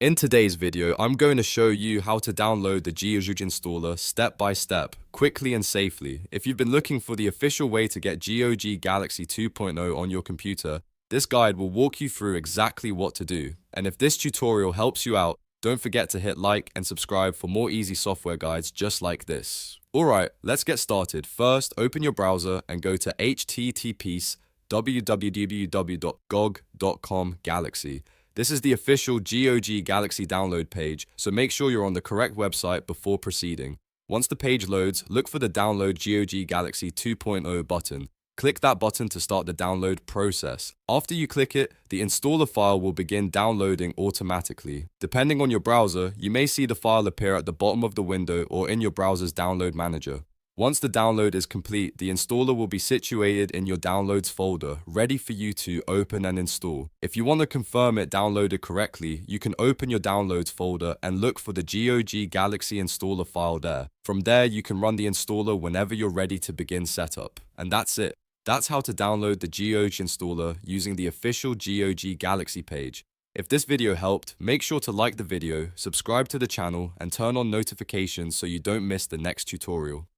In today's video, I'm going to show you how to download the GOG installer step by step, quickly and safely. If you've been looking for the official way to get GOG Galaxy 2.0 on your computer, this guide will walk you through exactly what to do. And if this tutorial helps you out, don't forget to hit like and subscribe for more easy software guides just like this. Alright, let's get started. First, open your browser and go to https://www.gog.com Galaxy. This is the official GOG Galaxy download page, so make sure you're on the correct website before proceeding. Once the page loads, look for the Download GOG Galaxy 2.0 button. Click that button to start the download process. After you click it, the installer file will begin downloading automatically. Depending on your browser, you may see the file appear at the bottom of the window or in your browser's download manager. Once the download is complete, the installer will be situated in your Downloads folder, ready for you to open and install. If you want to confirm it downloaded correctly, you can open your Downloads folder and look for the GOG Galaxy installer file there. From there, you can run the installer whenever you're ready to begin setup. And that's it. That's how to download the GOG installer using the official GOG Galaxy page. If this video helped, make sure to like the video, subscribe to the channel, and turn on notifications so you don't miss the next tutorial.